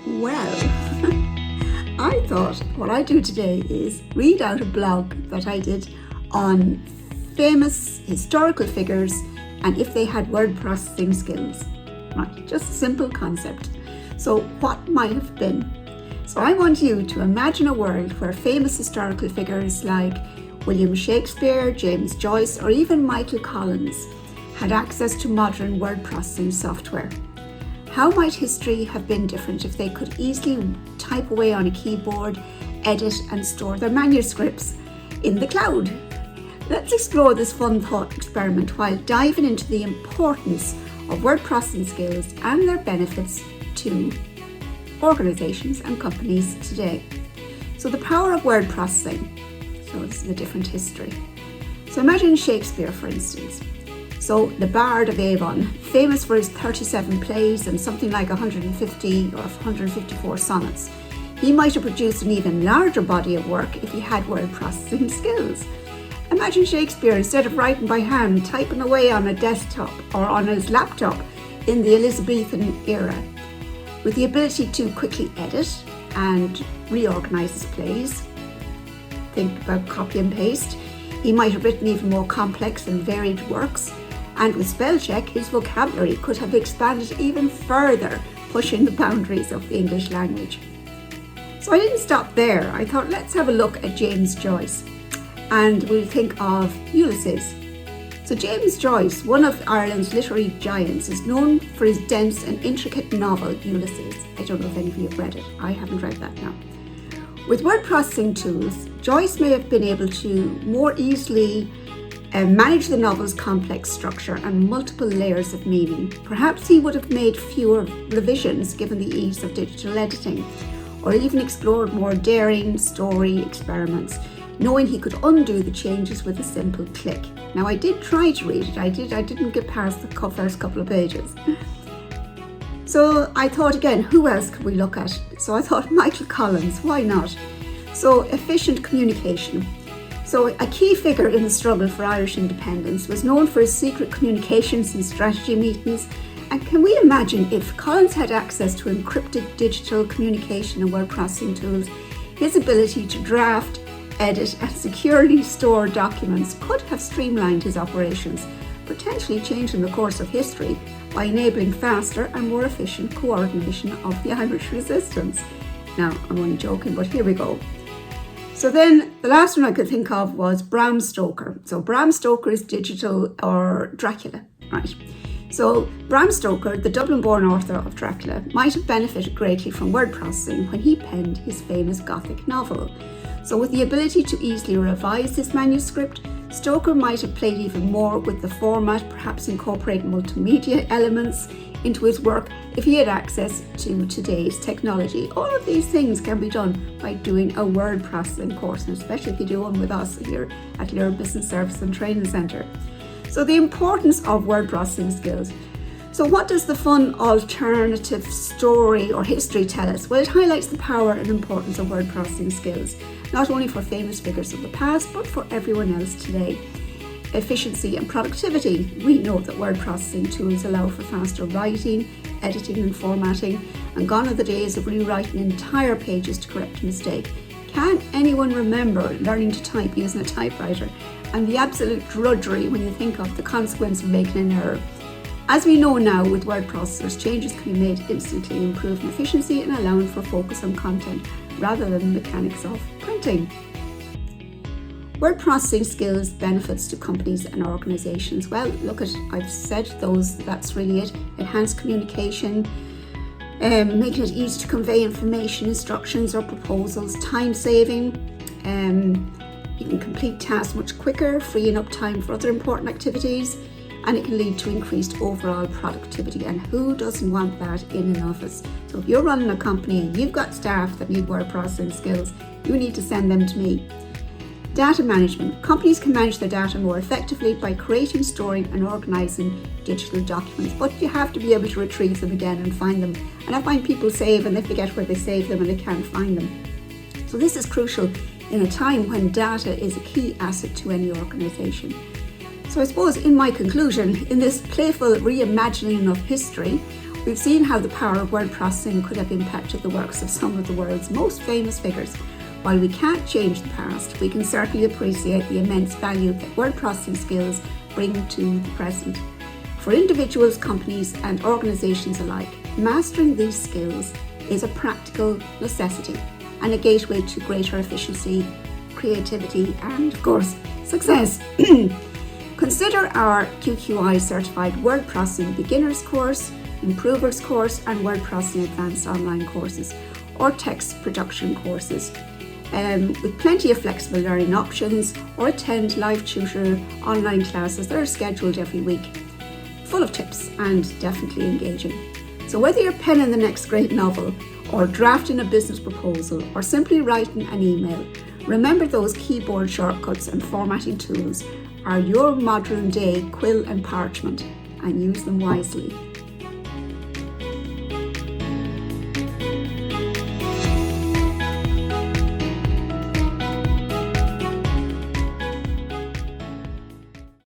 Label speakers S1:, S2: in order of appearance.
S1: Well, I thought what I'd do today is read out a blog that I did on famous historical figures and if they had word processing skills. Right, just a simple concept. So what might have been? So I want you to imagine a world where famous historical figures like William Shakespeare, James Joyce, or even Michael Collins had access to modern word processing software. How might history have been different if they could easily type away on a keyboard, edit and store their manuscripts in the cloud? Let's explore this fun thought experiment while diving into the importance of word processing skills and their benefits to organizations and companies today. So the power of word processing. So this is a different history. So imagine Shakespeare, for instance. So the Bard of Avon, famous for his 37 plays and something like 150 or 154 sonnets. He might have produced an even larger body of work if he had word processing skills. Imagine Shakespeare, instead of writing by hand, typing away on a desktop or on his laptop in the Elizabethan era. With the ability to quickly edit and reorganize his plays, think about copy and paste, he might have written even more complex and varied works. And with spell check, his vocabulary could have expanded even further, pushing the boundaries of the English language. So I didn't stop there. I thought, let's have a look at James Joyce. And we'll think of Ulysses. So James Joyce, one of Ireland's literary giants, is known for his dense and intricate novel, Ulysses. I don't know if any of you have read it. I haven't read that now. With word processing tools, Joyce may have been able to more easily manage the novel's complex structure and multiple layers of meaning. Perhaps he would have made fewer revisions given the ease of digital editing, or even explored more daring story experiments, knowing he could undo the changes with a simple click. Now I did try to read it, I didn't get past the first couple of pages. So I thought again, who else could we look at? So I thought Michael Collins, why not? So efficient communication. So a key figure in the struggle for Irish independence, was known for his secret communications and strategy meetings. And can we imagine if Collins had access to encrypted digital communication and word processing tools, his ability to draft, edit and securely store documents could have streamlined his operations, potentially changing the course of history by enabling faster and more efficient coordination of the Irish resistance. Now, I'm only joking, but here we go. So then the last one I could think of was Bram Stoker. So Bram Stoker is digital or Dracula, right? So Bram Stoker, the Dublin-born author of Dracula, might have benefited greatly from word processing when he penned his famous Gothic novel. So with the ability to easily revise his manuscript, Stoker might have played even more with the format, perhaps incorporate multimedia elements into his work if he had access to today's technology. All of these things can be done by doing a word processing course, and especially if you do one with us here at Lure Business Service and Training Centre. So the importance of word processing skills. So what does the fun alternative story or history tell us? Well, it highlights the power and importance of word processing skills, not only for famous figures of the past, but for everyone else today. Efficiency and productivity. We know that word processing tools allow for faster writing, editing and formatting, and gone are the days of rewriting entire pages to correct a mistake. Can anyone remember learning to type using a typewriter and the absolute drudgery when you think of the consequence of making an error? As we know now with word processors, changes can be made instantly, improving efficiency and allowing for focus on content rather than the mechanics of printing. Word processing skills benefits to companies and organizations. Well, look at, I've said those, that's really it. Enhanced communication, making it easy to convey information, instructions or proposals, time saving, you can complete tasks much quicker, freeing up time for other important activities, and it can lead to increased overall productivity. And who doesn't want that in an office? So if you're running a company and you've got staff that need word processing skills, you need to send them to me. Data management. Companies can manage their data more effectively by creating, storing and organising digital documents, but you have to be able to retrieve them again and find them. And I find people save and they forget where they save them and they can't find them. So this is crucial in a time when data is a key asset to any organisation. So I suppose in my conclusion, in this playful reimagining of history, We've seen how the power of word processing could have impacted the works of some of the world's most famous figures. While we can't change the past, we can certainly appreciate the immense value that word processing skills bring to the present. For individuals, companies, and organizations alike, mastering these skills is a practical necessity and a gateway to greater efficiency, creativity, and, of course, success. Consider our QQI certified word processing beginners course, improvers course, and word processing advanced online courses, or text production courses, with plenty of flexible learning options, or attend live tutor online classes that are scheduled every week, full of tips and definitely engaging. So whether you're penning the next great novel, or drafting a business proposal, or simply writing an email, remember those keyboard shortcuts and formatting tools are your modern day quill and parchment, and use them wisely.